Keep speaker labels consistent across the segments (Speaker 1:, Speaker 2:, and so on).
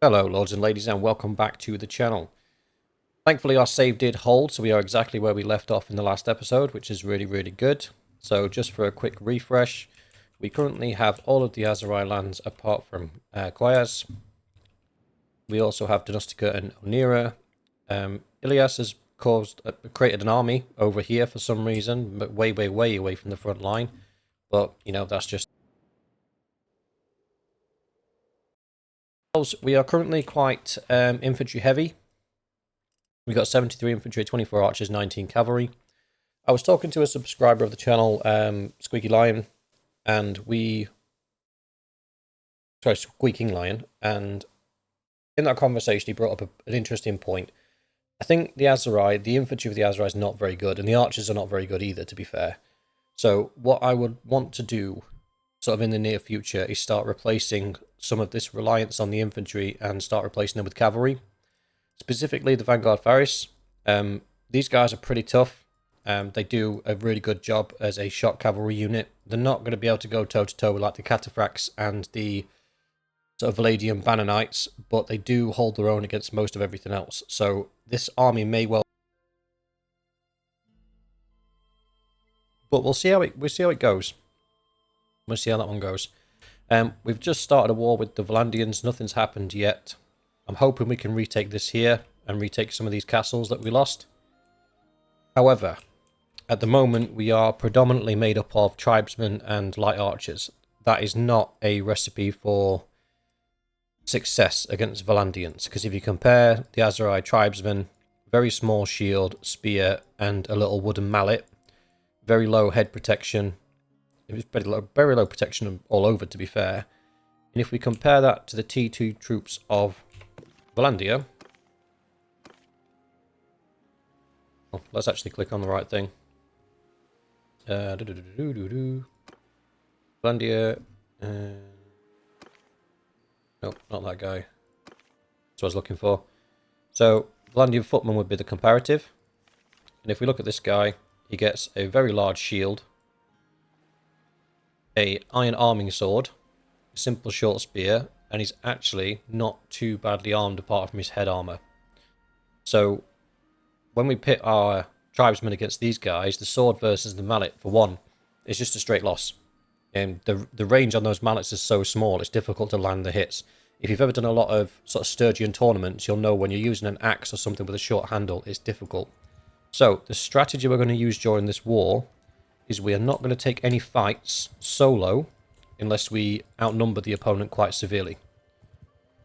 Speaker 1: Hello lords and ladies and welcome back to the channel. Thankfully our save did hold, so we are exactly where we left off in the last episode, which is really good. So just for a quick refresh, we currently have all of the Aserai lands apart from Quayas. We also have Donustica and Onira. Ilias has created an army over here for some reason, but way away from the front line. But, you know, that's just... We are currently quite infantry heavy. We got 73 infantry, 24 archers, 19 cavalry. I was talking to a subscriber of the channel, Squeaking Lion, and and in that conversation he brought up an interesting point. I think the infantry of the Aserai is not very good, and the archers are not very good either, to be fair. So what I would want to do, sort of in the near future, is start replacing some of this reliance on the infantry and start replacing them with cavalry. Specifically the Vanguard Faris. These guys are pretty tough. They do a really good job as a shock cavalry unit. They're not going to be able to go toe-to-toe with like the Cataphracts and the sort of Valadian Banner Knights, but they do hold their own against most of everything else. So this army may well... But we'll see how it goes. We'll see how that one goes. We've just started a war with the Valandians. Nothing's happened yet. I'm hoping we can retake this here and retake some of these castles that we lost. However, at the moment we are predominantly made up of tribesmen and light archers. That is not a recipe for success against Valandians, because if you compare the Aserai tribesmen, very small shield, spear, and a little wooden mallet, very low head protection. It was very low protection all over, to be fair. And if we compare that to the T2 troops of Valandia, well, let's actually click on the right thing. Valandia. Nope, not that guy. That's what I was looking for. So, Valandian footman would be the comparative. And if we look at this guy, he gets a very large shield, a iron arming sword, a simple short spear, and he's actually not too badly armed apart from his head armor. So, when we pit our tribesmen against these guys, the sword versus the mallet, for one, is just a straight loss. And the range on those mallets is so small, it's difficult to land the hits. If you've ever done a lot of sort of Sturgian tournaments, you'll know when you're using an axe or something with a short handle, it's difficult. So, the strategy we're going to use during this war is we are not going to take any fights solo unless we outnumber the opponent quite severely.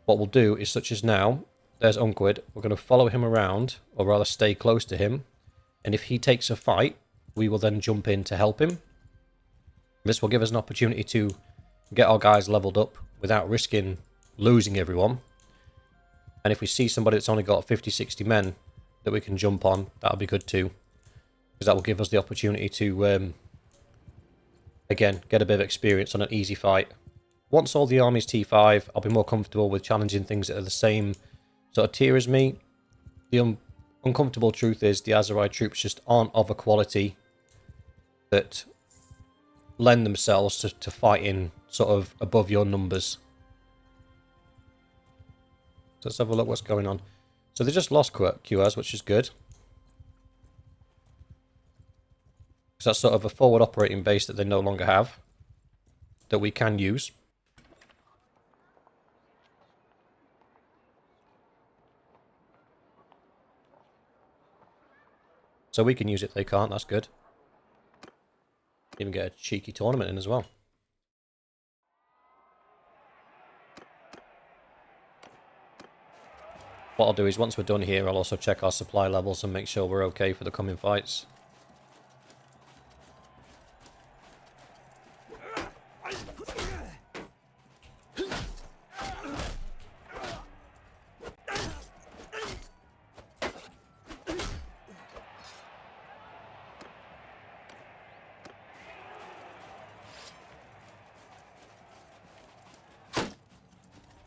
Speaker 1: What we'll do is, such as now, there's Unquid, we're going to follow him around, or rather stay close to him, and if he takes a fight, we will then jump in to help him. This will give us an opportunity to get our guys leveled up without risking losing everyone. And if we see somebody that's only got 50-60 men that we can jump on, that'll be good too. Because that will give us the opportunity to, again, get a bit of experience on an easy fight. Once all the army's T5, I'll be more comfortable with challenging things that are the same sort of tier as me. The uncomfortable truth is the Aserai troops just aren't of a quality that lend themselves to fighting sort of above your numbers. So let's have a look what's going on. So they just lost QRs, which is good. Because that's sort of a forward operating base that they no longer have, that we can use. So we can use it, they can't, that's good. Even get a cheeky tournament in as well. What I'll do is, once we're done here, I'll also check our supply levels and make sure we're okay for the coming fights.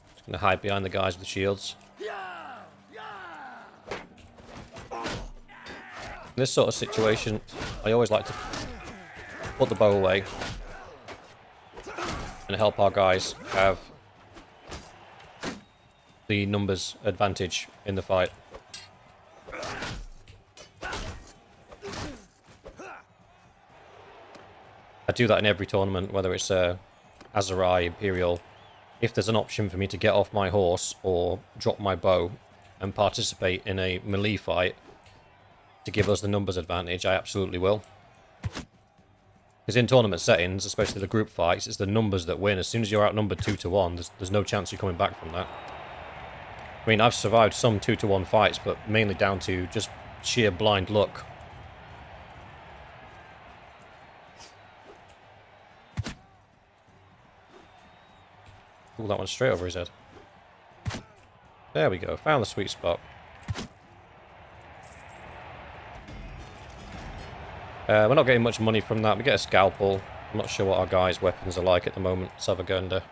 Speaker 1: Just gonna hide behind the guys with the shields. In this sort of situation, I always like to put the bow away and help our guys have the numbers advantage in the fight. I do that in every tournament, whether it's Aserai, Imperial. If there's an option for me to get off my horse or drop my bow and participate in a melee fight to give us the numbers advantage, I absolutely will. Because in tournament settings, especially the group fights, it's the numbers that win. As soon as you're outnumbered 2-1, there's no chance you're coming back from that. I mean, I've survived some 2-1 fights, but mainly down to just sheer blind luck. Ooh, that one straight over his head. There we go, found the sweet spot. We're not getting much money from that. We get a scalpel. I'm not sure what our guys' weapons are like at the moment. Let's have a go under.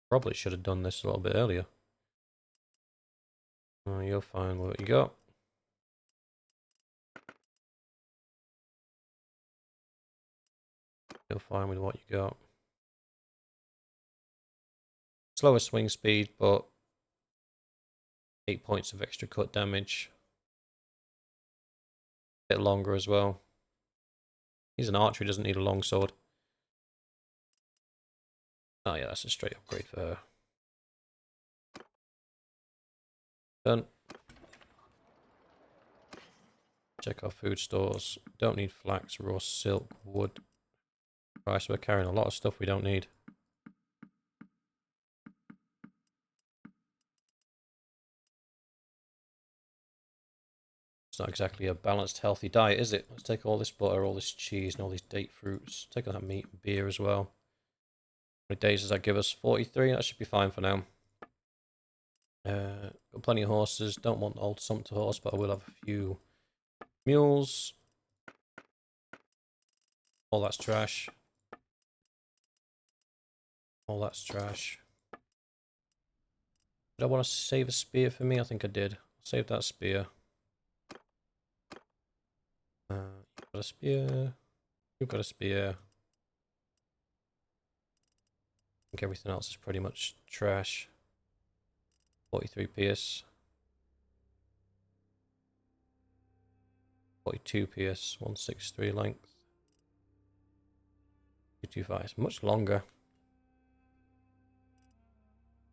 Speaker 1: Probably should have done this a little bit earlier. You'll find what you got. You'll find with what you got. Slower swing speed, but 8 points of extra cut damage. A bit longer as well. He's an archer, he doesn't need a long sword. Oh yeah, that's a straight upgrade for her. Done. Check our food stores. Don't need flax, raw silk, wood. Right, so we're carrying a lot of stuff we don't need. It's not exactly a balanced, healthy diet, is it? Let's take all this butter, all this cheese, and all these date fruits. Take all that meat and beer as well. How many days does that give us? 43? That should be fine for now. Got plenty of horses. Don't want the old sumpter horse, but I will have a few mules. All that's trash. All that's trash. Did I want to save a spear for me? I think I did. Save that spear. You've got a spear. You've got a spear. I think everything else is pretty much trash. 43 pierce. 42 pierce. 163 length. 225. It's much longer.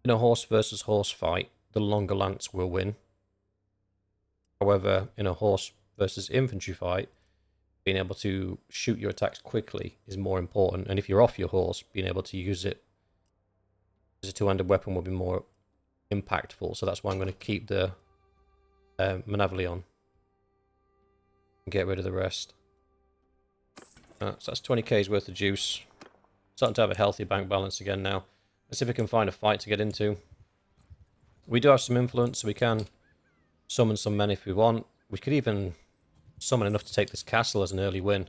Speaker 1: In a horse versus horse fight, the longer lance will win. However, in a horse versus infantry fight, being able to shoot your attacks quickly is more important. And if you're off your horse, being able to use it as a two-handed weapon will be more impactful. So that's why I'm going to keep the Manavlion and get rid of the rest. So that's 20k's worth of juice. Starting to have a healthy bank balance again now. Let's see if we can find a fight to get into. We do have some influence, so we can summon some men if we want. We could even summon enough to take this castle as an early win. In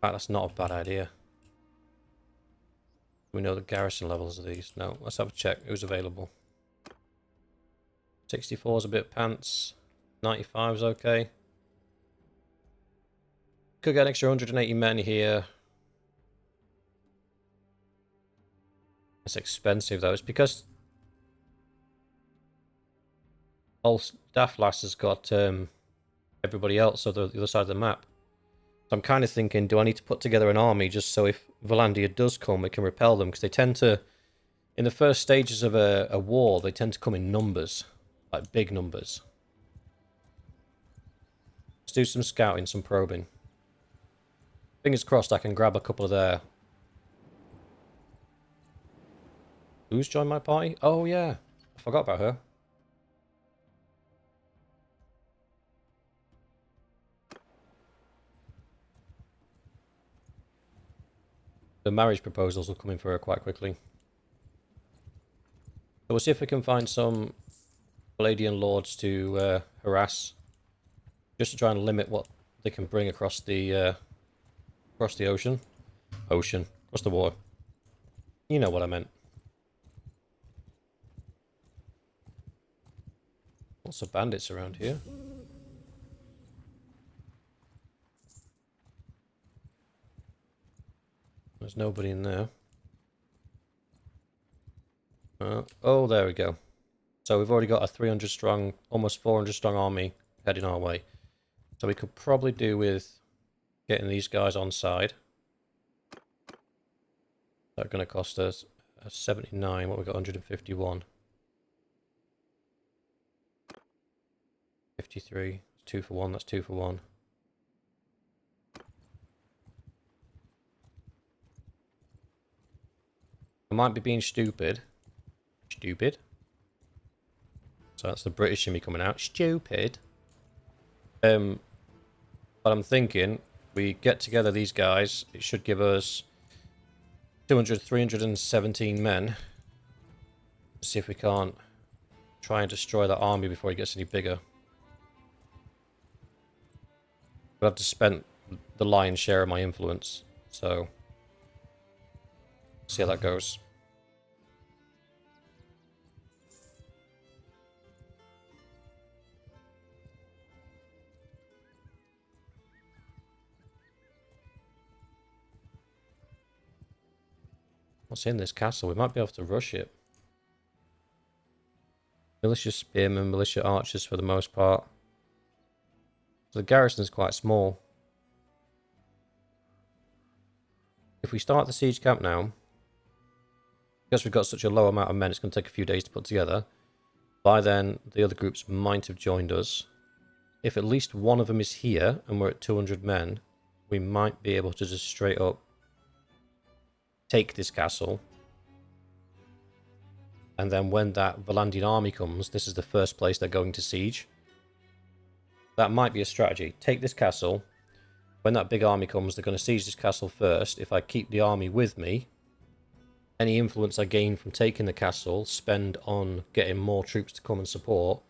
Speaker 1: fact, that's not a bad idea. We know the garrison levels of these. No, let's have a check. Who's available? 64 is a bit pants. 95 is okay. Could get an extra 180 men here. It's expensive though. It's because old Daphlas has got everybody else on the other side of the map. So I'm kind of thinking, do I need to put together an army just so if Valandia does come, we can repel them? Because they tend to, in the first stages of a war, they tend to come in numbers. Like big numbers. Let's do some scouting, some probing. Fingers crossed I can grab a couple of their... Who's joined my party? Oh yeah, I forgot about her. The marriage proposals will come in for her quite quickly. So we'll see if we can find some Palladian lords to harass. Just to try and limit what they can bring across the ocean. Across the water. You know what I meant. Lots of bandits around here. There's nobody in there. Oh, there we go. So we've already got a 300 strong, almost 400 strong army heading our way. So we could probably do with getting these guys on side. That's going to cost us 79. What we got? 151. 53. 2 for 1. That's 2 for 1. I might be being stupid. Stupid. So that's the British in me coming out. Stupid. But I'm thinking we get together these guys. It should give us 200, 317 men. See if we can't try and destroy that army before it gets any bigger. We'll have to spend the lion's share of my influence. So, see how that goes. What's in this castle? We might be able to rush it. Militia spearmen, militia archers for the most part. So the garrison's quite small. If we start the siege camp now, because we've got such a low amount of men, it's going to take a few days to put together. By then, the other groups might have joined us. If at least one of them is here, and we're at 200 men, we might be able to just straight up take this castle. And then when that Valandian army comes, this is the first place they're going to siege. That might be a strategy. Take this castle. When that big army comes, they're going to siege this castle first. If I keep the army with me, any influence I gain from taking the castle, spend on getting more troops to come and support.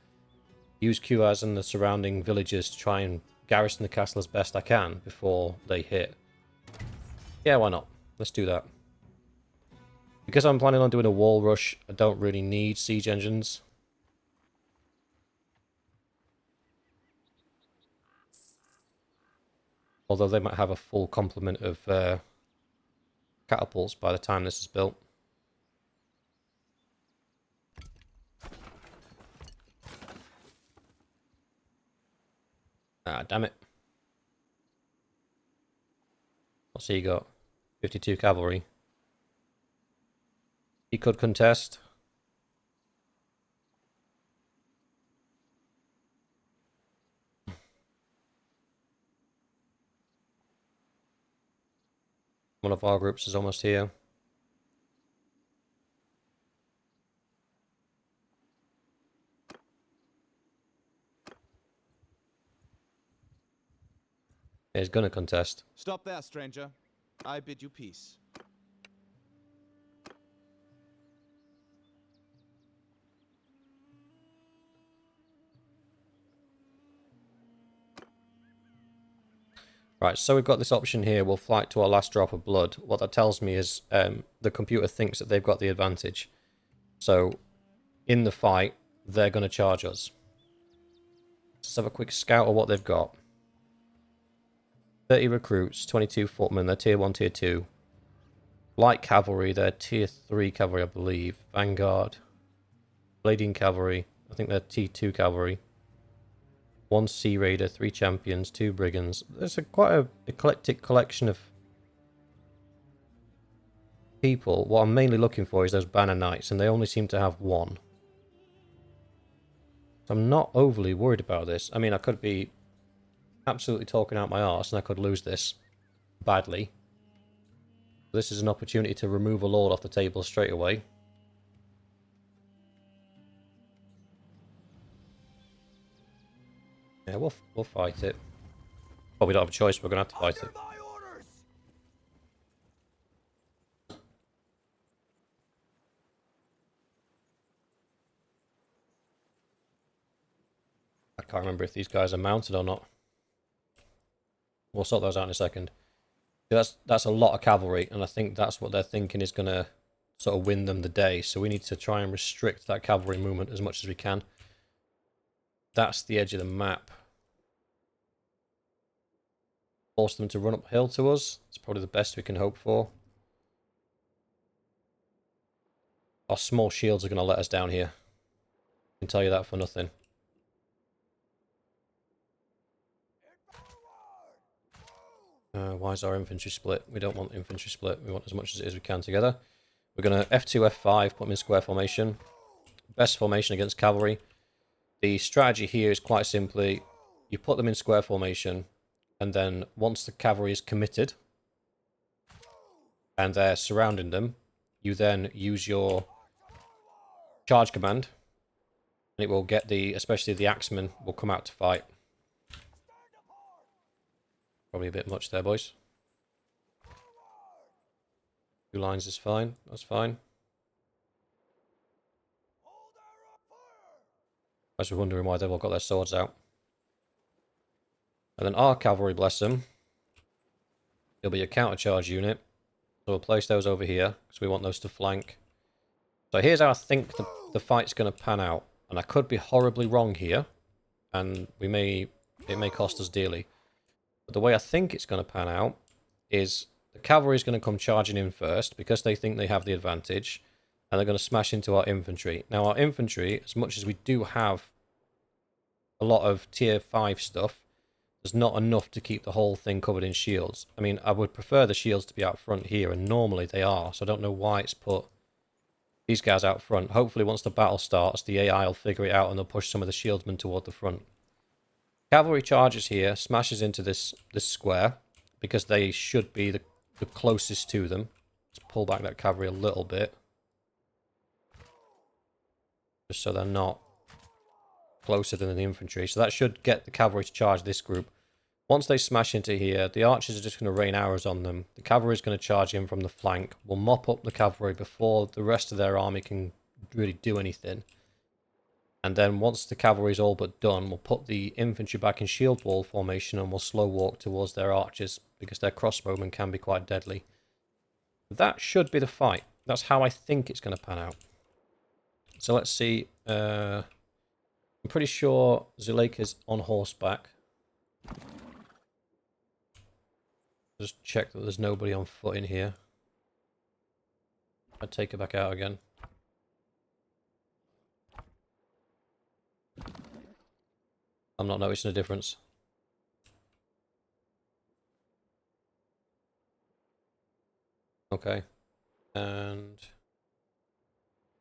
Speaker 1: Use Kuaz and the surrounding villages to try and garrison the castle as best I can before they hit. Yeah, why not? Let's do that. Because I'm planning on doing a wall rush, I don't really need siege engines. Although they might have a full complement of catapults by the time this is built. Ah, damn it. What's he got? 52 cavalry. He could contest. One of our groups is almost here. He's gonna contest.
Speaker 2: Stop there, stranger. I bid you peace.
Speaker 1: Right, so we've got this option here. We'll fight to our last drop of blood. What that tells me is the computer thinks that they've got the advantage. So, in the fight, they're going to charge us. Let's have a quick scout of what they've got. 30 recruits, 22 footmen. They're tier 1, tier 2. Light cavalry, they're tier 3 cavalry, I believe. Vanguard. Blading cavalry, I think they're tier 2 cavalry. 1 Sea Raider, 3 Champions, 2 Brigands. There's quite an eclectic collection of people. What I'm mainly looking for is those Banner Knights, and they only seem to have 1. So I'm not overly worried about this. I mean, I could be absolutely talking out my arse, and I could lose this badly. This is an opportunity to remove a lord off the table straight away. Yeah, we'll fight it. But we don't have a choice. We're going to have to fight it. I can't remember if these guys are mounted or not. We'll sort those out in a second. That's a lot of cavalry, and I think that's what they're thinking is going to sort of win them the day. So we need to try and restrict that cavalry movement as much as we can. That's the edge of the map. Force them to run uphill to us. It's probably the best we can hope for. Our small shields are going to let us down here. I can tell you that for nothing. Why is our infantry split? We don't want infantry split. We want as much as it is we can together. We're going to F2, F5, put them in square formation. Best formation against cavalry. The strategy here is quite simply, you put them in square formation, and then once the cavalry is committed, and they're surrounding them, you then use your charge command, and it will get especially the axemen will come out to fight. Probably a bit much there, boys. 2 lines is fine. That's fine. I was wondering why they've all got their swords out. And then our cavalry, bless them. There'll be a counter-charge unit. So we'll place those over here, because we want those to flank. So here's how I think the fight's going to pan out. And I could be horribly wrong here. And it may cost us dearly. But the way I think it's going to pan out is the cavalry is going to come charging in first because they think they have the advantage, and they're going to smash into our infantry. Now, our infantry, as much as we do have a lot of tier 5 stuff, there's not enough to keep the whole thing covered in shields. I mean, I would prefer the shields to be out front here, and normally they are, so I don't know why it's put these guys out front. Hopefully, once the battle starts, the AI will figure it out and they'll push some of the shieldsmen toward the front. Cavalry charges here, smashes into this square, because they should be the closest to them. Let's pull back that cavalry a little bit. Just so they're not closer than the infantry. So that should get the cavalry to charge this group. Once they smash into here, the archers are just going to rain arrows on them. The cavalry is going to charge in from the flank. We'll mop up the cavalry before the rest of their army can really do anything. And then once the cavalry is all but done, we'll put the infantry back in shield wall formation and we'll slow walk towards their archers because their crossbowmen can be quite deadly. That should be the fight. That's how I think it's going to pan out. So let's see. I'm pretty sure Zuleika's on horseback. Just check that there's nobody on foot in here. I'd take her back out again. I'm not noticing a difference. Okay. And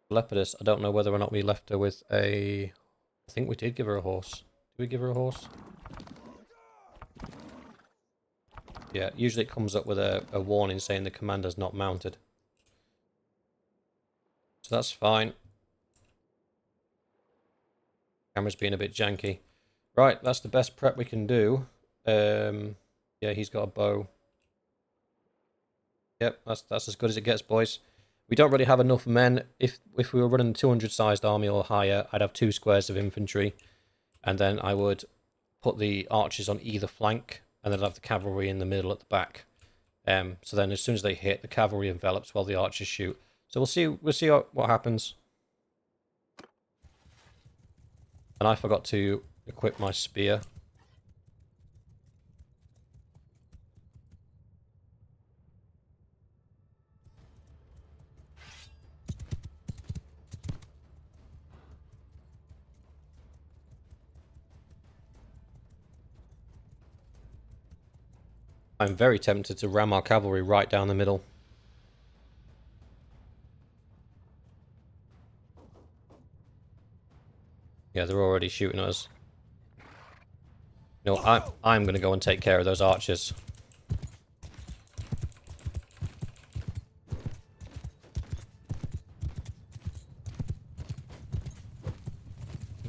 Speaker 1: Leopardess, I don't know whether or not we left her with a... I think we did give her a horse. Did we give her a horse? Yeah, usually it comes up with a warning saying the commander's not mounted. So that's fine. Camera's being a bit janky. Right, that's the best prep we can do. Yeah, he's got a bow. Yep, that's as good as it gets, boys. We don't really have enough men. If we were running a 200-sized army or higher, I'd have 2 squares of infantry. And then I would put the archers on either flank, and then I'd have the cavalry in the middle at the back. So then as soon as they hit, the cavalry envelops while the archers shoot. So we'll see what happens. And I forgot to equip my spear. I'm very tempted to ram our cavalry right down the middle. Yeah, they're already shooting at us. No, I'm going to go and take care of those archers.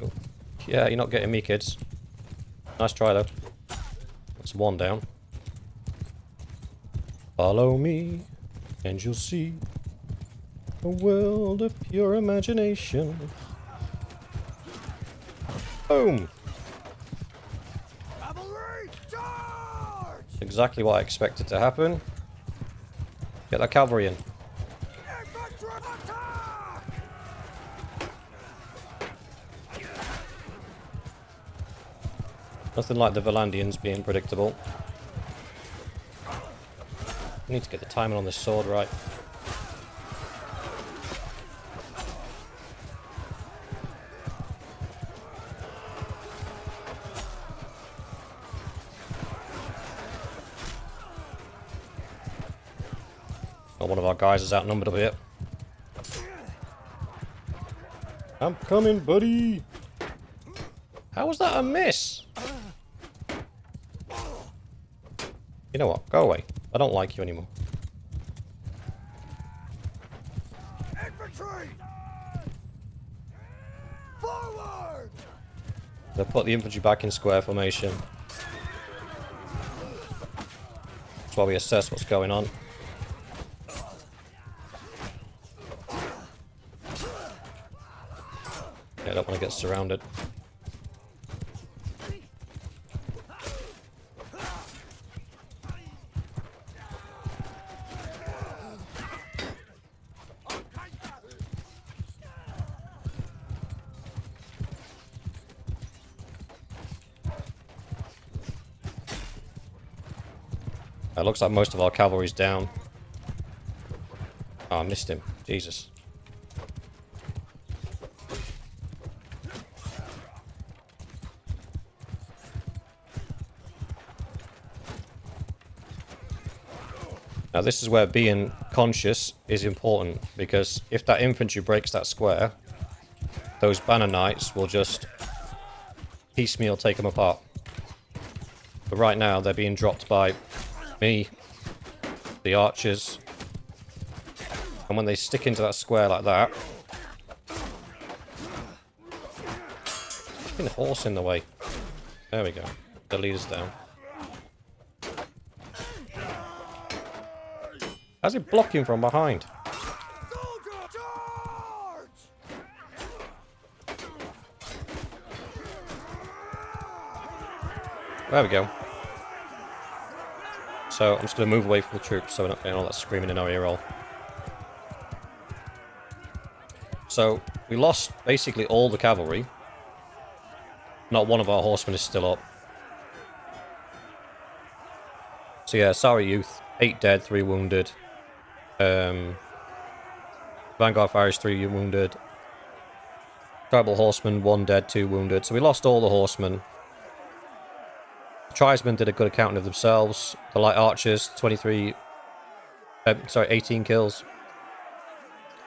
Speaker 1: Oh. Yeah, you're not getting me, kids. Nice try, though. That's 1 down. Follow me, and you'll see a world of pure imagination. Boom!
Speaker 2: Cavalry, charge!
Speaker 1: Exactly what I expected to happen. Get that cavalry in.
Speaker 2: Infantry attack!
Speaker 1: Nothing like the Valandians being predictable. I need to get the timing on this sword right. Oh, one of our guys is outnumbered up here. I'm coming, buddy. How was that a miss? You know what? Go away. I don't like you anymore.
Speaker 2: Infantry! Forward!
Speaker 1: They put the infantry back in square formation. That's why we assess what's going on. Yeah, I don't want to get surrounded. It looks like most of our cavalry's down. Oh, I missed him. Jesus. Now this is where being conscious is important, because if that infantry breaks that square, those banner knights will just piecemeal take them apart. But right now they're being dropped by me, the archers, and when they stick into that square like that, the horse in the way. There we go. The leader's down. How's he blocking from behind?
Speaker 2: Soldier, charge!
Speaker 1: There we go. So I'm just going to move away from the troops so we're not getting all that screaming in our ear roll. So we lost basically all the cavalry. Not one of our horsemen is still up. So yeah, Aserai youth, 8 dead, 3 wounded. Vanguard Fighters, 3 wounded. Tribal Horsemen, 1 dead, 2 wounded. So we lost all the horsemen. The tribesmen did a good accounting of themselves. The light archers, 18 kills.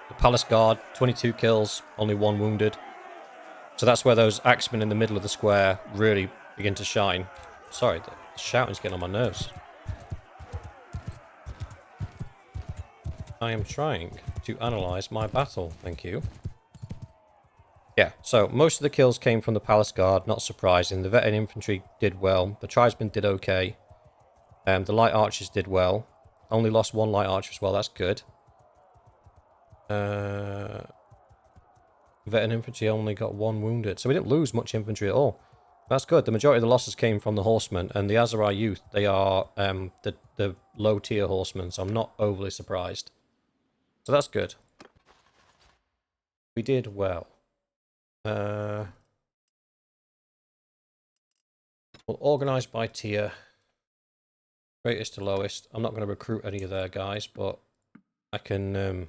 Speaker 1: The Palace Guard, 22 kills, only 1 wounded. So that's where those axemen in the middle of the square really begin to shine. Sorry, the shouting's getting on my nerves. I am trying to analyse my battle, thank you. Yeah, so most of the kills came from the Palace Guard, not surprising. The veteran infantry did well. The tribesmen did okay. The light archers did well. Only lost 1 light archer as well, that's good. Veteran infantry only got 1 wounded. So we didn't lose much infantry at all. That's good. The majority of the losses came from the horsemen. And the Aserai youth, they are the low tier horsemen. So I'm not overly surprised. So that's good. We did well. We'll organise by tier. Greatest to lowest. I'm not going to recruit any of their guys, but I can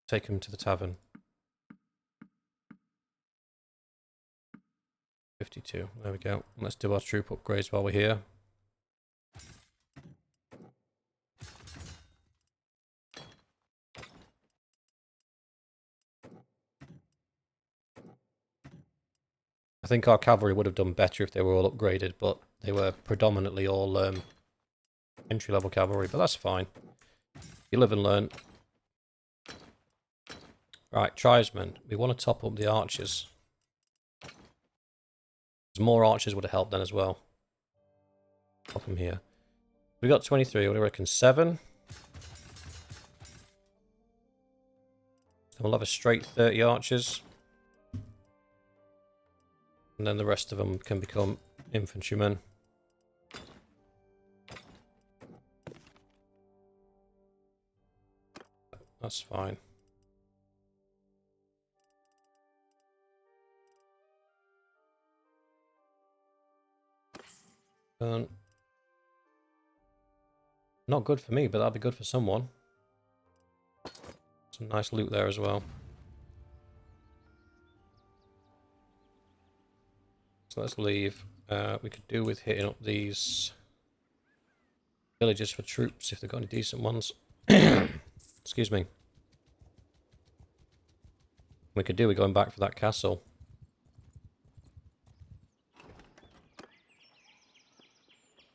Speaker 1: take them to the tavern. 52. There we go. Let's do our troop upgrades while we're here. I think our cavalry would have done better if they were all upgraded, but they were predominantly all entry-level cavalry, but that's fine. You live and learn. Right, tribesmen. We want to top up the archers. More archers would have helped then as well. Pop them here. We got 23. What do you reckon? 7? So we'll have a straight 30 archers. And then the rest of them can become infantrymen. That's fine. Not good for me, but that'll be good for someone. Some nice loot there as well. So let's leave. We could do with hitting up these villages for troops if they've got any decent ones. Excuse me. We could do with going back for that castle.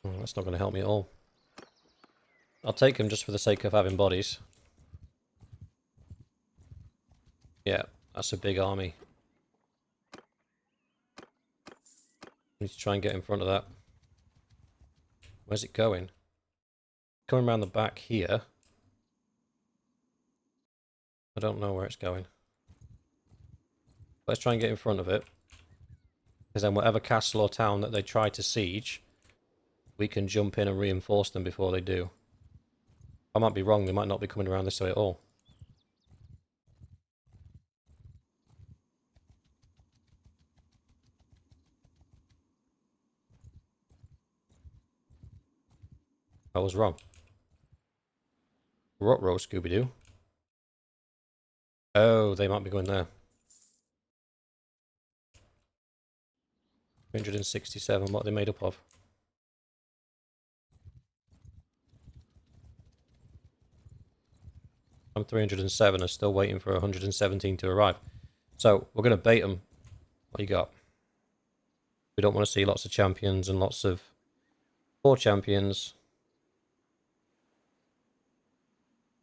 Speaker 1: Oh, that's not going to help me at all. I'll take him just for the sake of having bodies. Yeah, that's a big army. Need to try and get in front of that. Where's it going? Coming around the back here. I don't know where it's going. Let's try and get in front of it. Because then whatever castle or town that they try to siege, we can jump in and reinforce them before they do. I might be wrong, they might not be coming around this way at all. I was wrong. Ruh-roh, Scooby-Doo. Oh, they might be going there. 367, what are they made up of? I'm 307, I'm still waiting for 117 to arrive. So, we're going to bait them. What you got? We don't want to see lots of champions and lots of poor champions.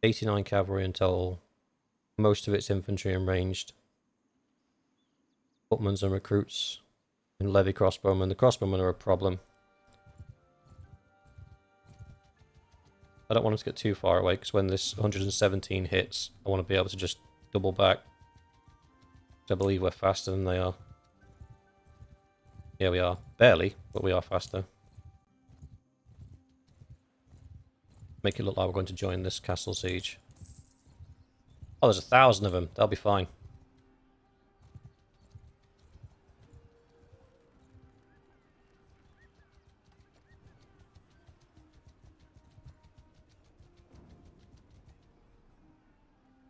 Speaker 1: 89 cavalry in total. Most of it's infantry and ranged. Footmans and recruits. And levy crossbowmen. The crossbowmen are a problem. I don't want them to get too far away, because when this 117 hits, I want to be able to just double back. I believe we're faster than they are. Yeah, we are. Barely, but we are faster. Make it look like we're going to join this castle siege. Oh, there's 1,000 of them. They'll be fine.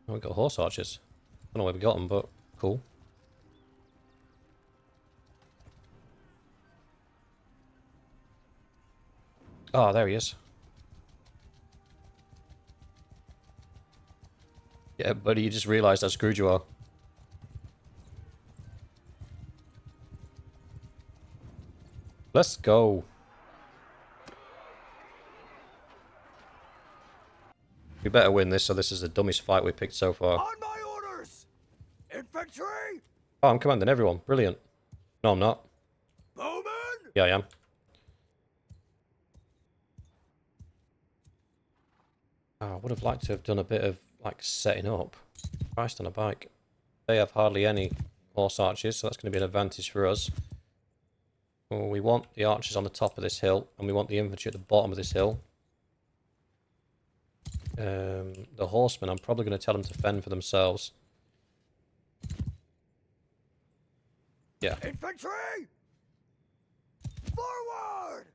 Speaker 1: Oh, we got horse archers. I don't know where we got them, but cool. Oh, there he is. Yeah, buddy, you just realised how screwed you are. Let's go. We better win this, so this is the dumbest fight we picked so far.
Speaker 2: On my orders! Infantry!
Speaker 1: Oh, I'm commanding everyone. Brilliant. No, I'm not.
Speaker 2: Bowmen!
Speaker 1: Yeah, I am. Oh, I would have liked to have done a bit of, like, setting up. Christ on a bike. They have hardly any horse archers, so that's going to be an advantage for us. Well, we want the archers on the top of this hill, and we want the infantry at the bottom of this hill. The horsemen, I'm probably going to tell them to fend for themselves. Yeah.
Speaker 2: Infantry! Forward!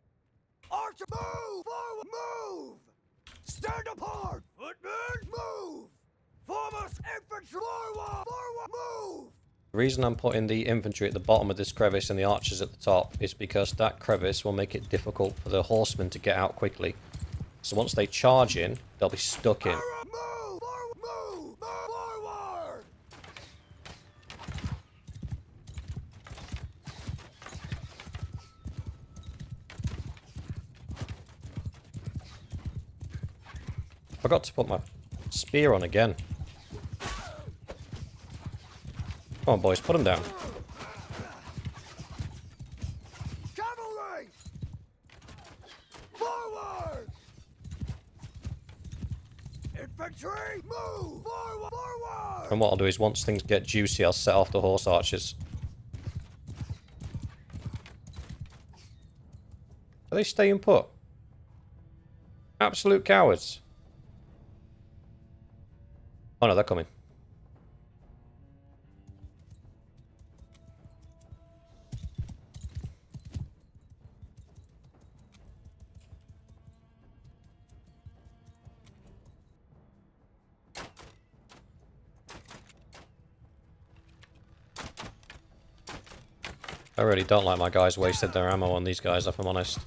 Speaker 2: Archer, move! Forward, move! Stand apart! Footmen, move! Foremost infantry, forward! Forward, move!
Speaker 1: The reason I'm putting the infantry at the bottom of this crevice and the archers at the top is because that crevice will make it difficult for the horsemen to get out quickly. So once they charge in, they'll be stuck in.
Speaker 2: Move! Forward, move! Forward!
Speaker 1: Forgot to put my spear on again. Come on, boys, put them down.
Speaker 2: Cavalry! Forward! Infantry, move! Forward! Forward!
Speaker 1: And what I'll do is, once things get juicy, I'll set off the horse archers. Are they staying put? Absolute cowards. Oh no, they're coming. I really don't like my guys wasted their ammo on these guys, if I'm honest.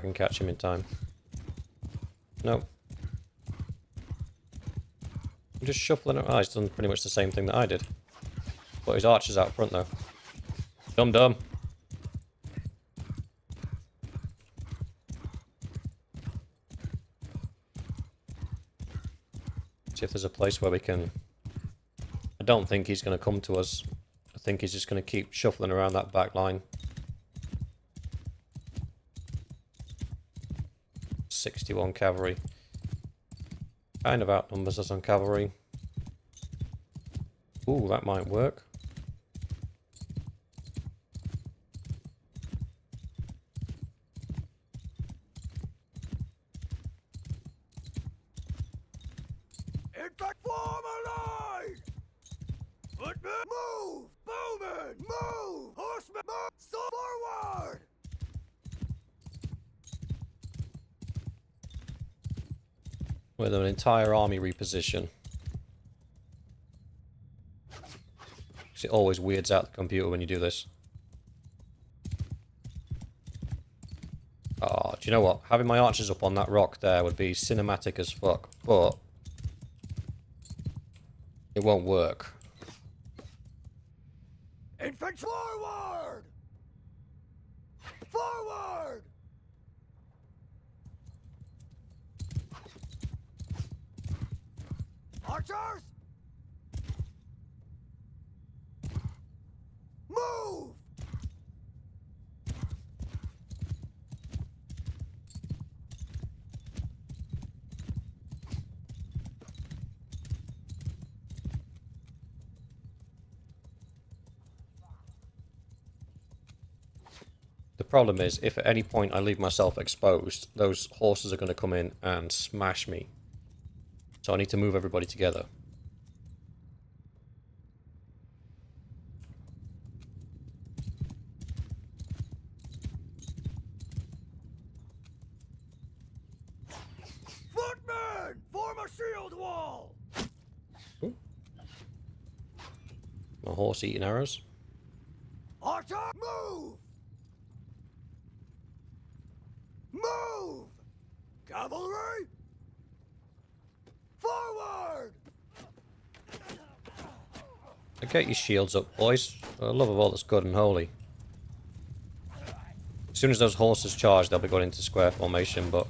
Speaker 1: I can catch him in time. No. I'm just shuffling it. Oh, he's done pretty much the same thing that I did. But his archer's out front, though. Dum-dum. See if there's a place where we can... I don't think he's going to come to us. I think he's just going to keep shuffling around that back line. 61 cavalry. Kind of outnumbers us on cavalry. Ooh, that might work.
Speaker 2: Infect, form a line! Footman, move! Bowman, move! Horseman, move! So forward!
Speaker 1: With an entire army reposition. It always weirds out the computer when you do this. Oh, do you know what? Having my archers up on that rock there would be cinematic as fuck, but it won't work.
Speaker 2: Infantry, forward! Forward! Archers! Move!
Speaker 1: The problem is, if at any point I leave myself exposed, those horses are going to come in and smash me. So I need to move everybody together.
Speaker 2: Footmen! Form a shield wall!
Speaker 1: Ooh. My horse eating arrows.
Speaker 2: Archer, move! Move! Cavalry! Forward!
Speaker 1: Get your shields up, boys. For the love of all that's good and holy. As soon as those horses charge, they'll be going into square formation, but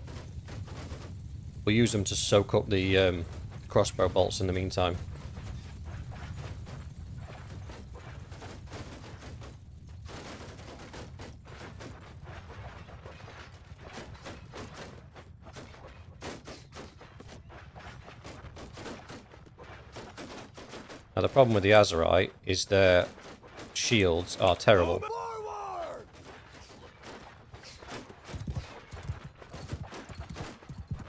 Speaker 1: we'll use them to soak up the crossbow bolts in the meantime. Now the problem with the Aserai is their shields are terrible.
Speaker 2: Forward!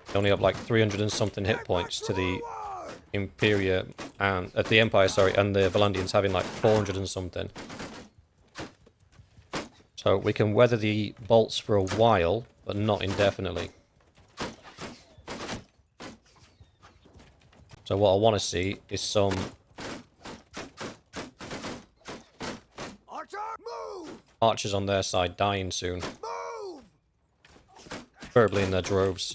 Speaker 1: They only have like 300 and something hit points to the
Speaker 2: Forward!
Speaker 1: Imperia and the Empire, sorry, and the Valandians having like 400 and something. So we can weather the bolts for a while, but not indefinitely. So what I want to see is some
Speaker 2: Archer, move!
Speaker 1: archers on their side dying soon,
Speaker 2: Move!
Speaker 1: preferably in their droves.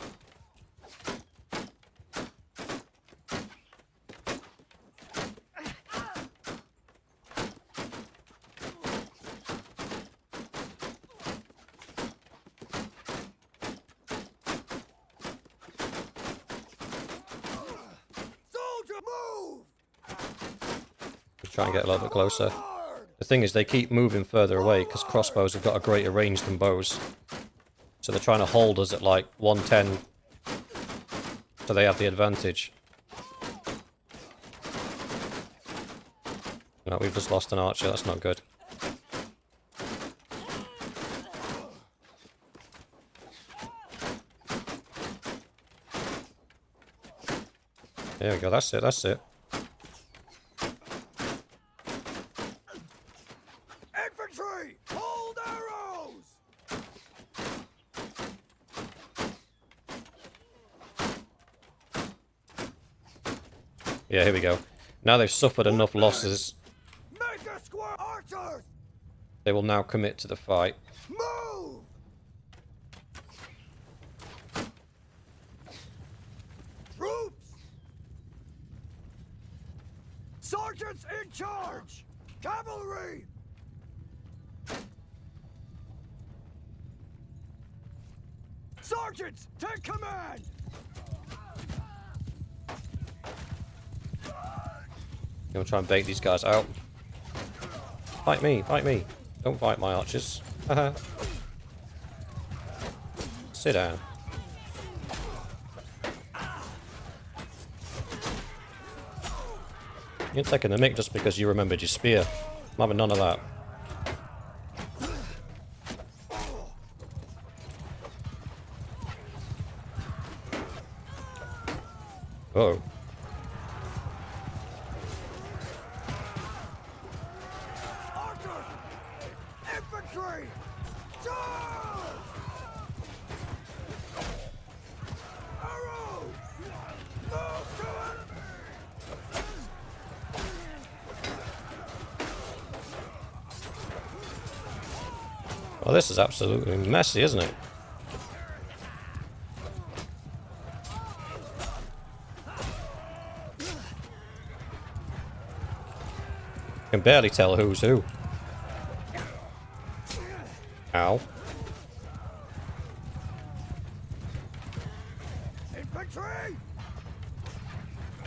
Speaker 2: Soldier, move!
Speaker 1: Try and get a little bit closer.
Speaker 2: Forward!
Speaker 1: The thing is, they keep moving further away because crossbows have got a greater range than bows. So they're trying to hold us at like 110. So they have the advantage. No, we've just lost an archer. That's not good. There we go. That's it. That's it.
Speaker 2: Infantry, hold arrows!
Speaker 1: Yeah, here we go. Now they've suffered enough losses,
Speaker 2: Make a square! Archers,
Speaker 1: they will now commit to the fight.
Speaker 2: move! Sergeants in charge! Cavalry! Sergeants, take command!
Speaker 1: I'm gonna try and bait these guys out. Fight me, fight me. Don't fight my archers. Haha. Sit down. You're taking the mick just because you remembered your spear. I'm having none of that. Oh.
Speaker 2: Archer! Infantry! Charge! Arrows! Move to enemy!
Speaker 1: Well, this is absolutely messy, isn't it? I can barely tell who's who. Ow.
Speaker 2: Infantry!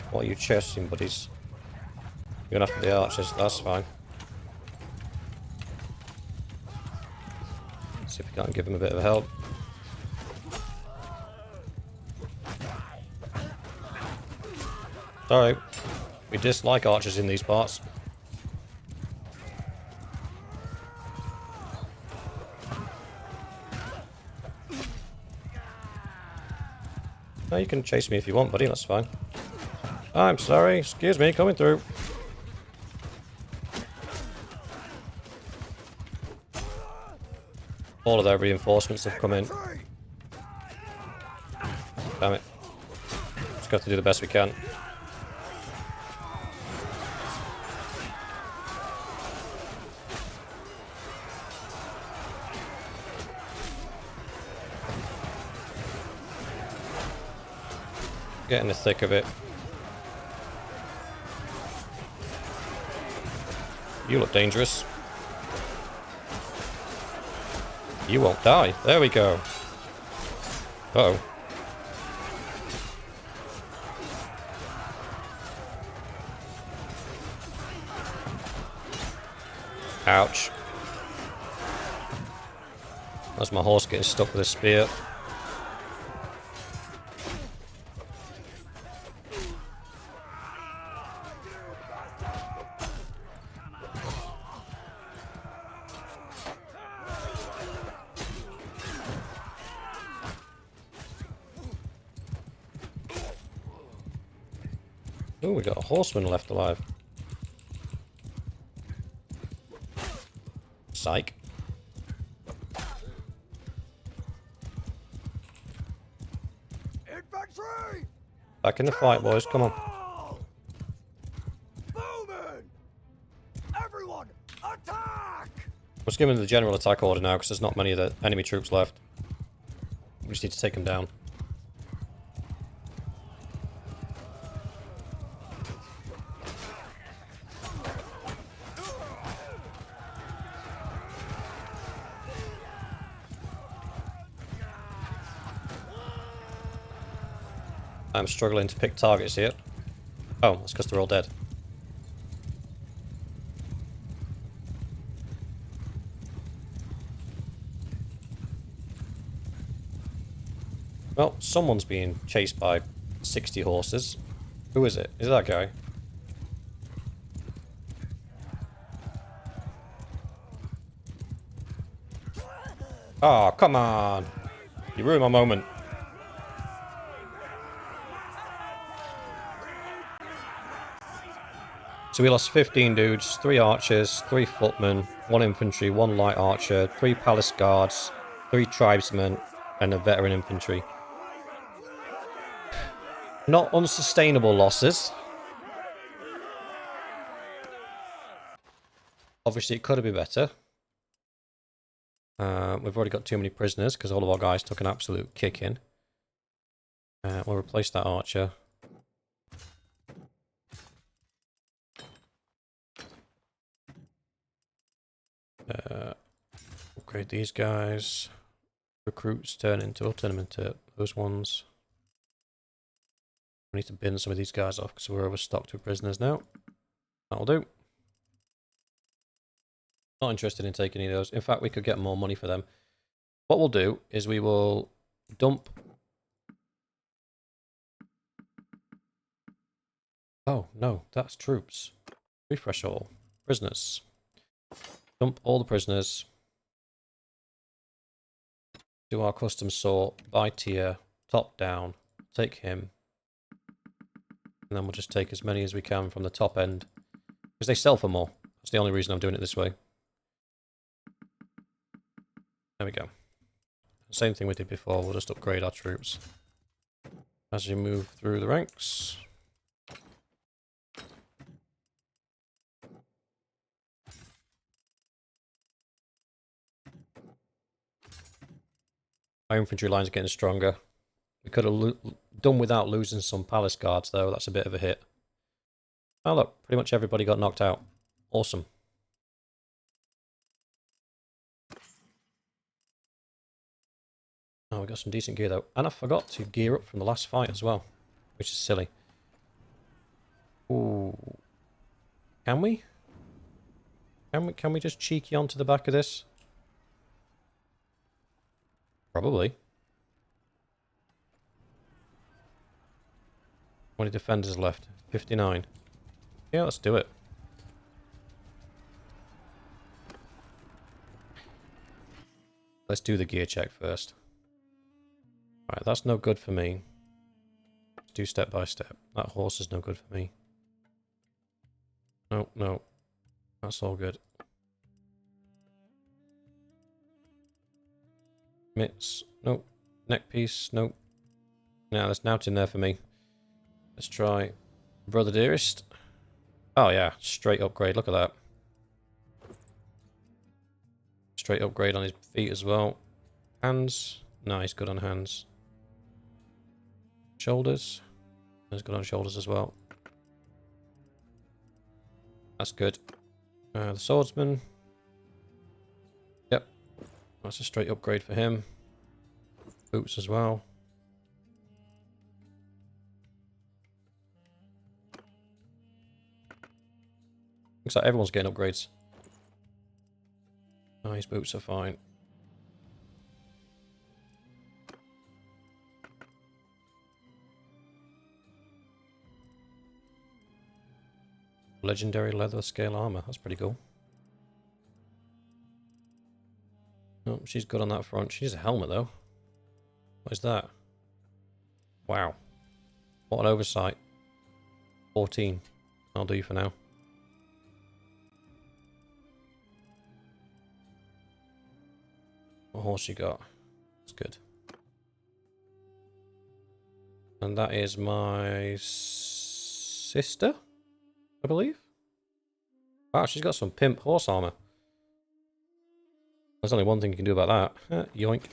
Speaker 1: What are you chasing, buddies? You're going after the archers, that's fine. See if we can't give him a bit of help. Sorry. We dislike archers in these parts. No, you can chase me if you want, buddy, that's fine. I'm sorry, excuse me, coming through. All of their reinforcements have come in.
Speaker 2: Infantry!
Speaker 1: Damn it. Just got to do the best we can. Get in the thick of it. You look dangerous. You won't die. There we go. Uh-oh. Ouch. That's my horse getting stuck with a spear. Oh, we got a horseman left alive. Psych.
Speaker 2: Infantry!
Speaker 1: Back in the fight, boys. Come on.
Speaker 2: Bowman! Everyone, attack!
Speaker 1: Let's give him the general attack order now, because there's not many of the enemy troops left. We just need to take them down. I'm struggling to pick targets here. Oh, that's because they're all dead. Well, someone's being chased by 60 horses. Who is it? Is it that guy? Oh, come on! You ruined my moment. So we lost 15 dudes, 3 archers, 3 footmen, 1 infantry, 1 light archer, 3 palace guards, 3 tribesmen, and a veteran infantry. Not unsustainable losses. Obviously it could have been better. We've already got too many prisoners because all of our guys took an absolute kicking. We'll replace that archer. Upgrade these guys. Recruits turn them into those ones. We need to bin some of these guys off because we're overstocked with prisoners now. That'll do. Not interested in taking any of those. In fact, we could get more money for them. What we'll do is we will dump... Oh, no, that's troops. Refresh all. Prisoners. Dump all the prisoners. Do our custom sort by tier, top down. Take him. And then we'll just take as many as we can from the top end. Because they sell for more. That's the only reason I'm doing it this way. There we go. Same thing we did before, we'll just upgrade our troops. As you move through the ranks. Our infantry lines are getting stronger. We could have done without losing some palace guards though, that's a bit of a hit. Oh look, pretty much everybody got knocked out. Awesome. Oh, we got some decent gear though. And I forgot to gear up from the last fight as well. Which is silly. Ooh. Can we? Can we just cheeky onto the back of this? Probably. How many defenders left? 59. Yeah, let's do it. Let's do the gear check first. Alright, that's no good for me. Let's do step by step. That horse is no good for me. No, no. That's all good. Mitts. Nope. Neck piece. Nope. Now there's nothing there for me. Let's try Brother Dearest. Oh yeah, straight upgrade. Look at that. Straight upgrade on his feet as well. Hands. No, he's good on hands. Shoulders. He's good on shoulders as well. That's good. The swordsman. Yep. That's a straight upgrade for him. Boots as well. Looks like everyone's getting upgrades. Oh, his boots are fine. Legendary leather scale armor. That's pretty cool. Oh, she's good on that front. She needs a helmet though. What is that? Wow. What an oversight. 14. I'll do for now. What horse you got? That's good. And that is my sister, I believe. Wow, she's got some pimp horse armor. There's only one thing you can do about that. Yoink.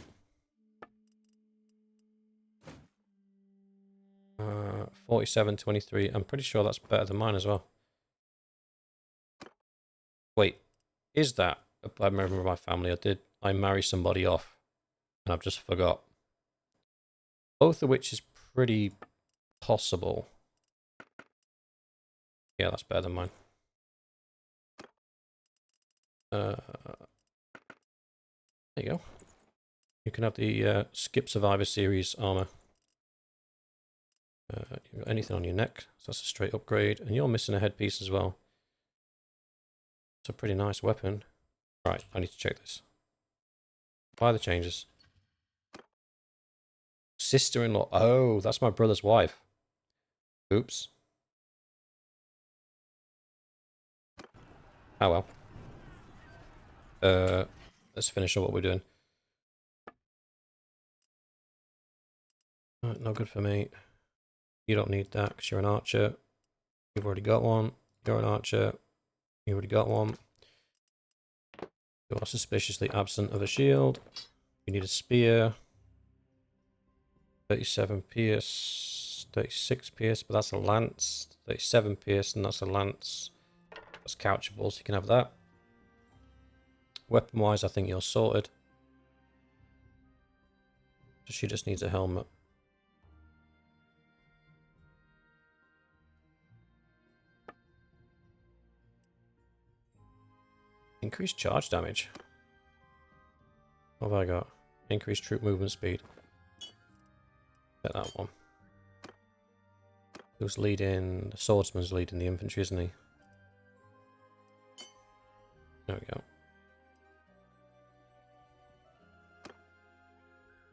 Speaker 1: 47.23. I'm pretty sure that's better than mine as well. Wait, is that? I remember my family. I marry somebody off, and I've just forgot. Both of which is pretty possible. Yeah, that's better than mine. There you go. You can have the Skip Survivor Series armor. You got anything on your neck, so that's a straight upgrade. And you're missing a headpiece as well. It's a pretty nice weapon. Right, I need to check this. Apply the changes. Sister-in-law. Oh, that's my brother's wife. Oops. Oh well. Let's finish up what we're doing. No good for me. You don't need that because you're an archer. You've already got one. You're an archer. You already got one. You are suspiciously absent of a shield. You need a spear. 37 pierce. 36 pierce, but that's a lance. 37 pierce, and that's a lance. That's couchable, so you can have that. Weapon-wise, I think you're sorted. She just needs a helmet. Increased charge damage. What have I got? Increased troop movement speed. Get that one. Who's leading? The swordsman's leading the infantry, isn't he? There we go.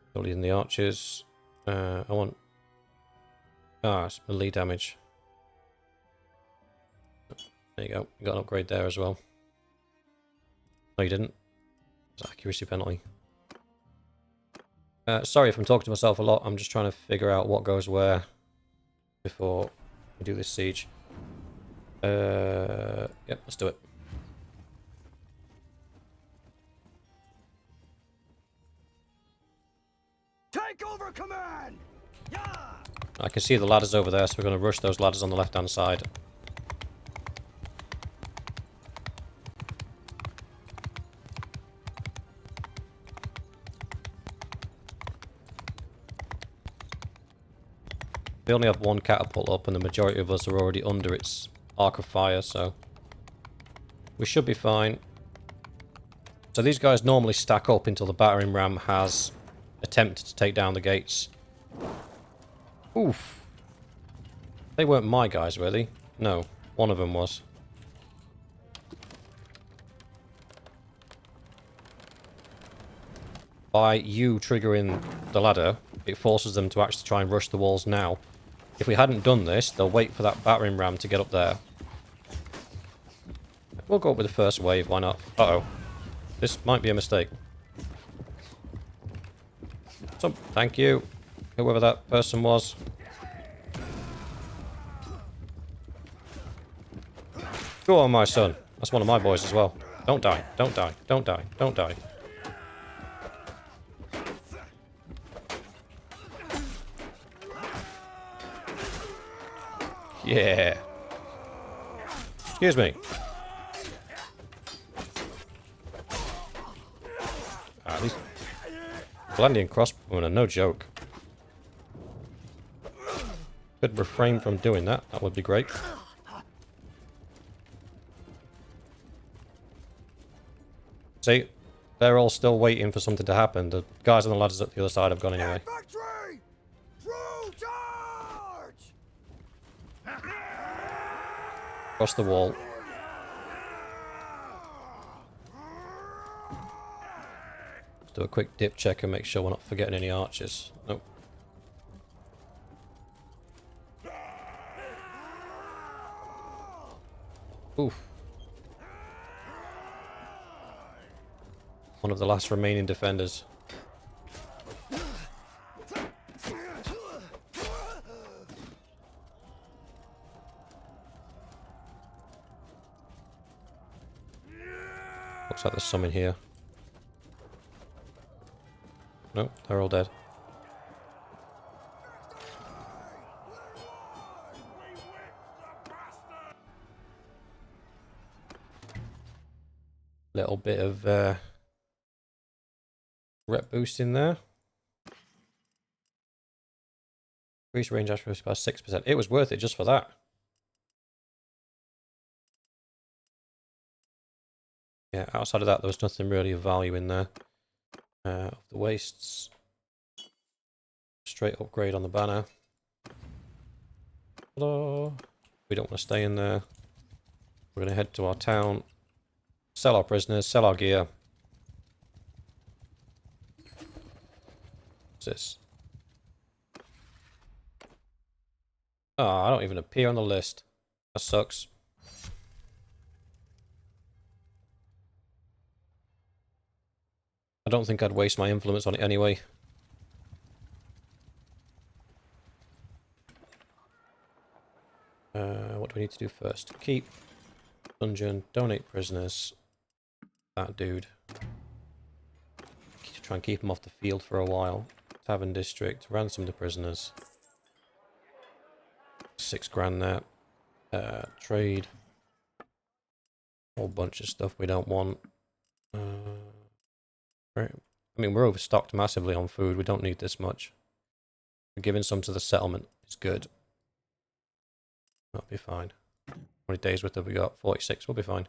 Speaker 1: Still leading the archers. I want... Ah, it's melee damage. There you go. You got an upgrade there as well. No, you didn't. It's accuracy penalty. Sorry if I'm talking to myself a lot. I'm just trying to figure out what goes where before we do this siege. Yep, let's do it.
Speaker 2: Take over command! Yeah!
Speaker 1: I can see the ladders over there, so we're going to rush those ladders on the left-hand side. We only have one catapult up, and the majority of us are already under its arc of fire, so we should be fine. So these guys normally stack up until the battering ram has attempted to take down the gates. Oof. They weren't my guys, were they? No, one of them was. By you triggering the ladder, it forces them to actually try and rush the walls now. If we hadn't done this, they'll wait for that battering ram to get up there. We'll go up with the first wave, why not? Uh-oh. This might be a mistake. Thank you, whoever that person was. Go on, my son. That's one of my boys as well. Don't die, don't die, don't die, don't die. Yeah. Excuse me. Ah, these Valandian crossbowmen are no joke. Could refrain from doing that. That would be great. See? They're all still waiting for something to happen. The guys on the ladders at the other side have gone anyway.
Speaker 2: Infantry! True charge!
Speaker 1: Across the wall. Let's do a quick dip check and make sure we're not forgetting any archers. Nope. Oof. One of the last remaining defenders. Looks like there's some in here. Nope, they're all dead. Little bit of rep boost in there. Increase range accuracy by 6%. It was worth it just for that. Yeah, outside of that, there was nothing really of value in there. Of the wastes. Straight upgrade on the banner. Hello. We don't want to stay in there. We're going to head to our town. Sell our prisoners, sell our gear. What's this? Oh, I don't even appear on the list. That sucks. I don't think I'd waste my influence on it anyway. What do we need to do first? Keep. Dungeon. Donate prisoners. That dude. Try and keep him off the field for a while. Tavern district. Ransom the prisoners. 6 grand there. Trade. Whole bunch of stuff we don't want. Right. I mean, we're overstocked massively on food. We don't need this much. We're giving some to the settlement. It's good. That'll be fine. How many days worth have we got? 46. We'll be fine.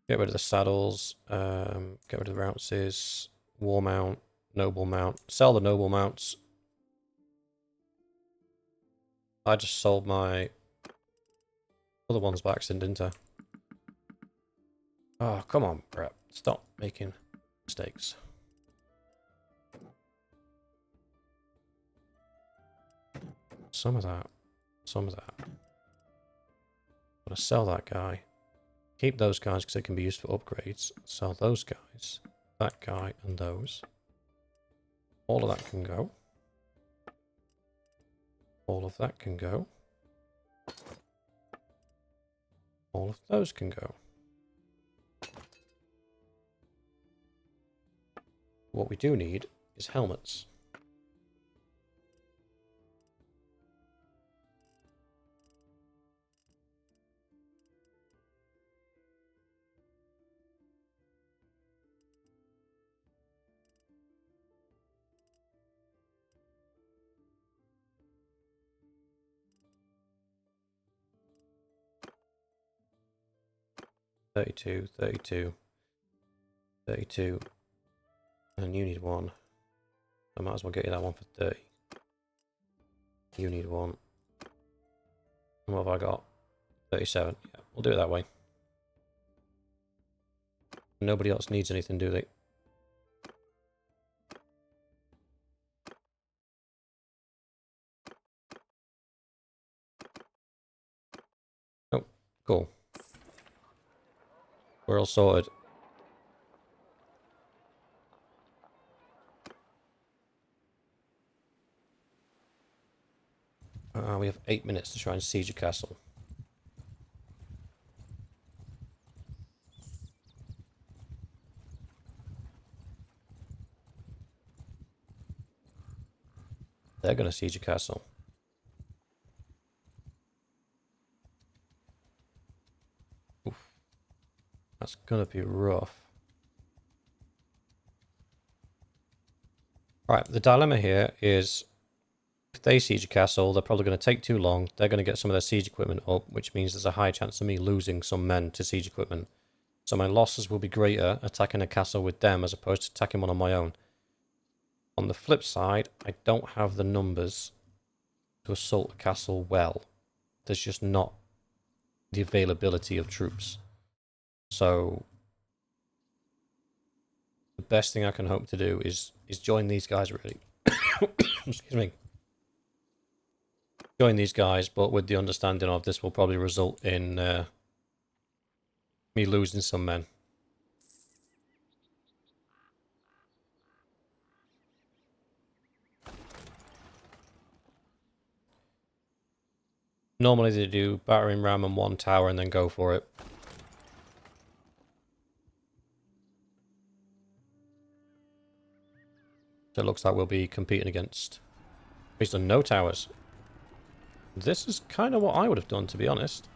Speaker 1: Get rid of the saddles. Get rid of the ounces. War mount. Noble mount. Sell the noble mounts. I just sold my other ones by accident, didn't I? Oh, come on, Brett. Stop making mistakes. Some of that. Some of that. I'm going to sell that guy. Keep those guys because they can be used for upgrades. Sell those guys. That guy and those. All of that can go. All of that can go. All of those can go. What we do need is helmets. $32, $32, $32, and you need one. I might as well get you that one for 30. You need one. And what have I got? 37. Yeah, we'll do it that way. Nobody else needs anything, do they? Oh, cool. We're all sorted. We have 8 minutes to try and siege a castle. They're going to siege a castle. Oof. That's going to be rough. Right, the dilemma here is if they siege a castle, they're probably going to take too long. They're going to get some of their siege equipment up, which means there's a high chance of me losing some men to siege equipment. So my losses will be greater attacking a castle with them as opposed to attacking one on my own. On the flip side, I don't have the numbers to assault a castle well. There's just not the availability of troops. So the best thing I can hope to do is join these guys, really. Excuse me. Join these guys, but with the understanding of this will probably result in me losing some men. Normally they do battering ram and one tower and then go for it. So it looks like we'll be competing against... He's done no towers. This is kind of what I would have done, to be honest.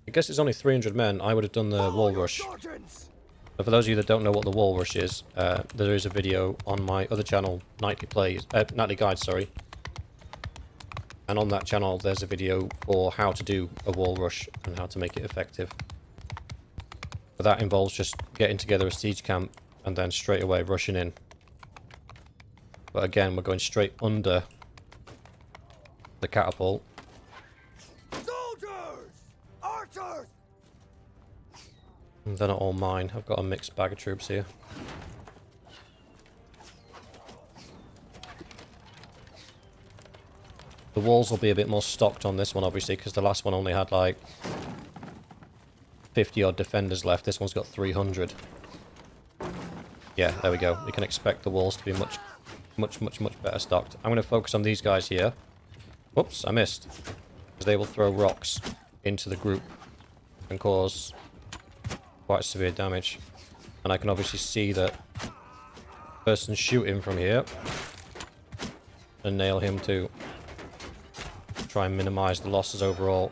Speaker 1: I guess it's only 300 men. I would have done the wall rush. But for those of you that don't know what the wall rush is, there is a video on my other channel, Nightly Guide, sorry. And on that channel, there's a video for how to do a wall rush and how to make it effective. But that involves just getting together a siege camp and then straight away rushing in. But again, we're going straight under the catapult.
Speaker 2: Soldiers! Archers!
Speaker 1: And they're not all mine. I've got a mixed bag of troops here. The walls will be a bit more stocked on this one, obviously, because the last one only had like 50 odd defenders left. This one's got 300. Yeah, there we go. We can expect the walls to be much better stocked. I'm going to focus on these guys here. Whoops, I missed. Because they will throw rocks into the group and cause quite severe damage. And I can obviously see that person shooting from here and nail him to try and minimize the losses overall.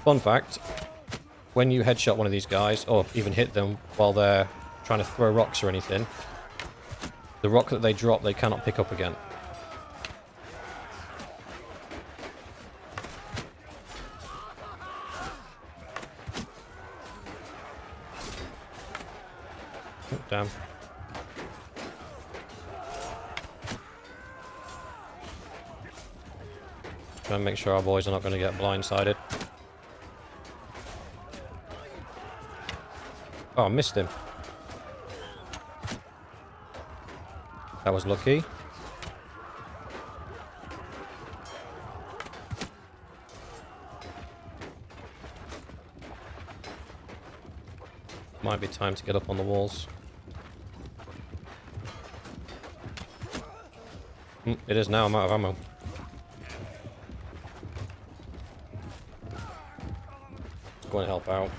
Speaker 1: Fun fact, when you headshot one of these guys, or even hit them while they're trying to throw rocks or anything, the rock that they drop, they cannot pick up again. Oh, damn. Trying to make sure our boys are not going to get blindsided. Oh, I missed him. That was lucky. Might be time to get up on the walls. It is now, I'm out of ammo. Let's go and help out.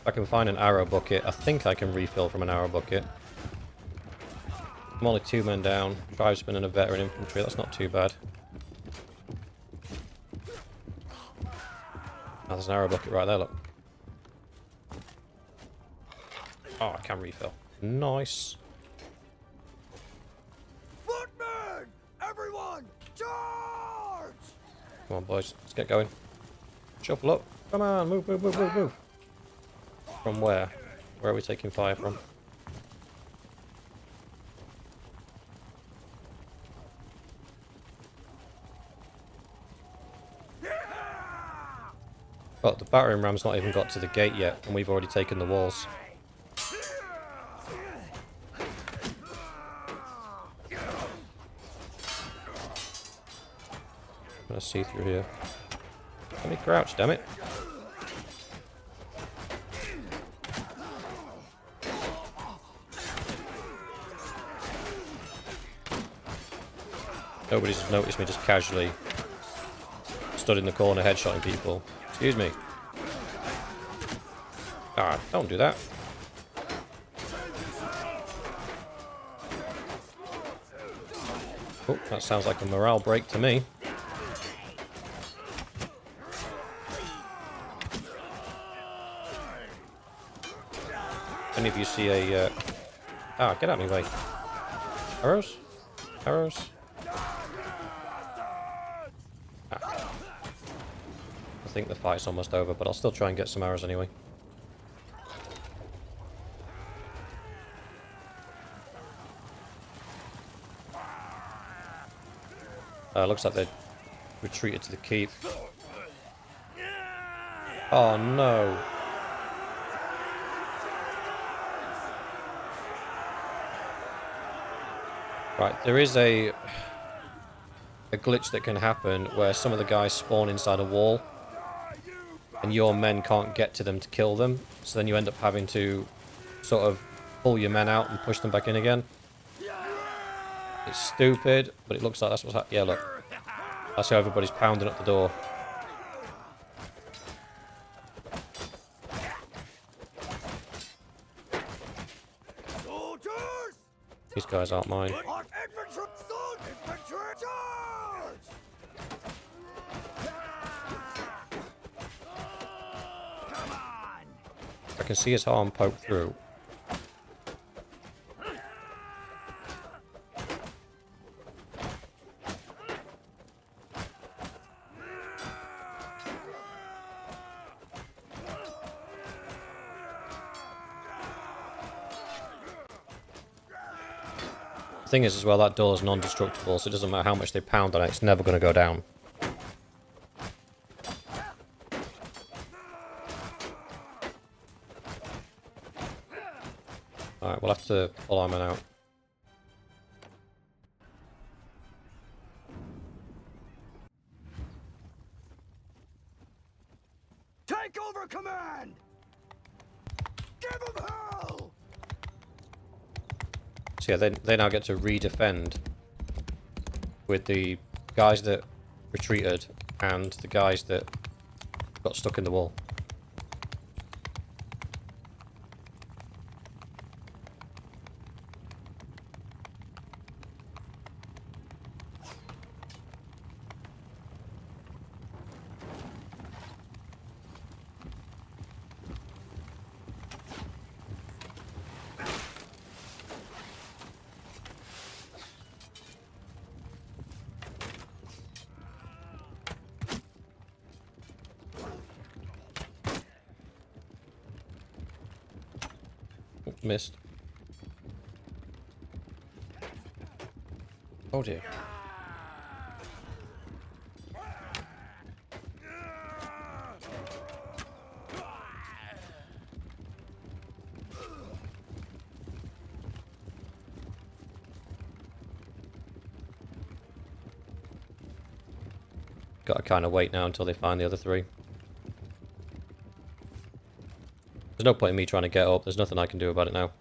Speaker 1: If I can find an arrow bucket, I think I can refill from an arrow bucket. I'm only 2 men down. Tribesman and a veteran infantry, that's not too bad. Oh, there's an arrow bucket right there, look. Oh, I can refill. Nice.
Speaker 2: Footmen! Everyone, charge!
Speaker 1: Come on, boys. Let's get going. Shuffle up. Come on, move, move, move, move, move. From where? Where are we taking fire from? Oh, the battering ram's not even got to the gate yet, and we've already taken the walls. I'm gonna see through here. Let me crouch, damn it. Nobody's noticed me just casually stood in the corner headshotting people. Excuse me. Ah, don't do that. Oh, that sounds like a morale break to me. Any of you see a... Ah, get out of my way. Arrows? Arrows? Ah. I think the fight's almost over, but I'll still try and get some arrows anyway. Looks like they retreated to the keep. Oh no. Right, there is a glitch that can happen where some of the guys spawn inside a wall and your men can't get to them to kill them, so then you end up having to sort of pull your men out and push them back in again. It's stupid, but it looks like that's what's happening. Yeah, look. That's how everybody's pounding up the door.
Speaker 2: Soldiers!
Speaker 1: These guys aren't mine.
Speaker 2: Infantry! Infantry! Charge! Come on!
Speaker 1: I can see his arm poke through. The thing is, as well, that door is non-destructible, so it doesn't matter how much they pound on it, it's never going to go down. Alright, we'll have to pull our men out.
Speaker 2: Take over command! Give them hell!
Speaker 1: So yeah, they now get to redefend with the guys that retreated and the guys that got stuck in the wall. missed. Oh dear. Gotta kind of wait now until they find the other three. There's no point in me trying to get up. There's nothing I can do about it now.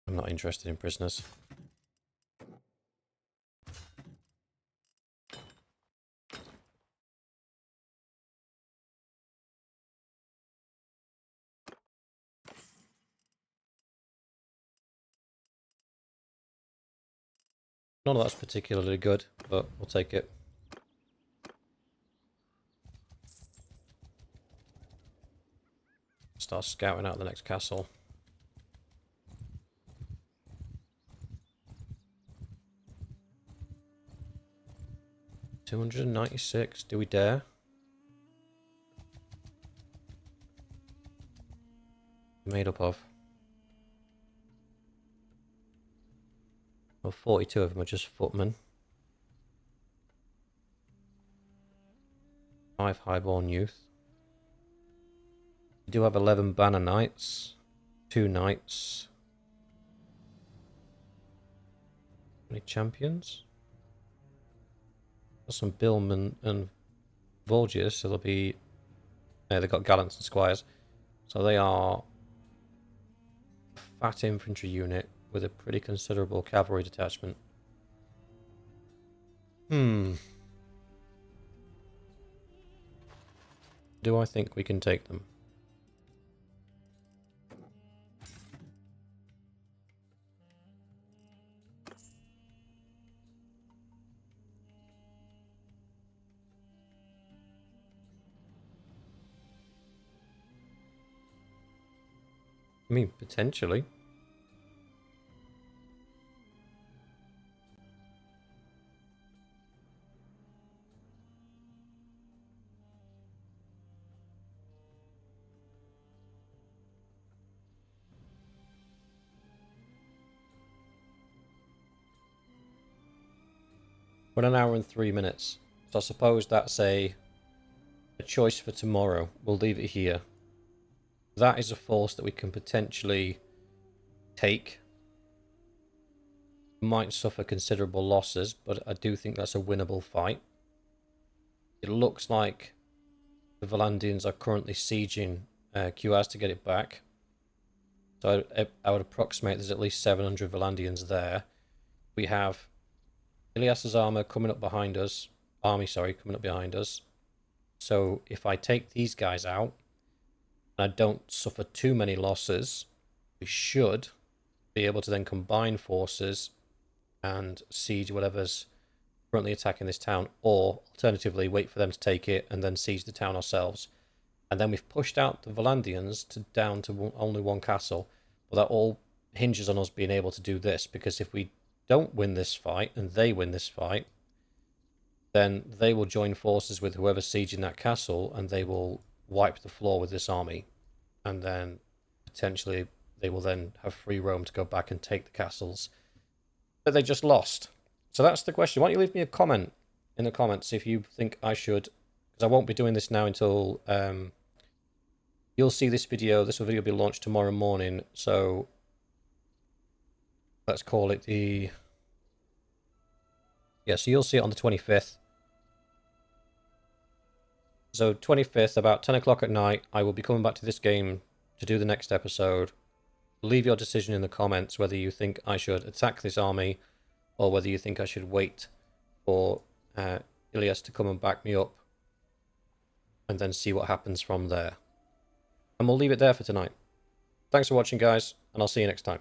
Speaker 1: I'm not interested in prisoners. None of that's particularly good, but we'll take it. Start scouting out the next castle. $296. Do we dare? Made up of. Well, 42 of them are just footmen. 5 highborn youth. We do have 11 banner knights. 2 knights. Any champions? Got some billmen and Volgiers, so they'll be... Yeah, they've got gallants and squires. So they are a fat infantry unit with a pretty considerable cavalry detachment. Do I think we can take them? I mean, potentially. We're 1 hour and 3 minutes. So I suppose that's a choice for tomorrow. We'll leave it here. That is a force that we can potentially take. Might suffer considerable losses, but I do think that's a winnable fight. It looks like the Valandians are currently sieging QAS to get it back. So I would approximate there's at least 700 Valandians there. We have Ilias's army coming up behind us. So if I take these guys out, and I don't suffer too many losses, we should be able to then combine forces and siege whatever's currently attacking this town, or alternatively wait for them to take it and then siege the town ourselves. And then we've pushed out the Valandians down to only 1 castle. But that all hinges on us being able to do this, because if we don't win this fight and they win this fight, then they will join forces with whoever's sieging that castle and they will wipe the floor with this army. And then potentially they will then have free roam to go back and take the castles that they just lost. So that's the question. Why don't you leave me a comment in the comments if you think I should, because I won't be doing this now until you'll see this video. This video will be launched tomorrow morning, so let's call it the... Yeah, so you'll see it on the 25th. So 25th, about 10 o'clock at night, I will be coming back to this game to do the next episode. Leave your decision in the comments whether you think I should attack this army or whether you think I should wait for Ilias to come and back me up and then see what happens from there. And we'll leave it there for tonight. Thanks for watching, guys, and I'll see you next time.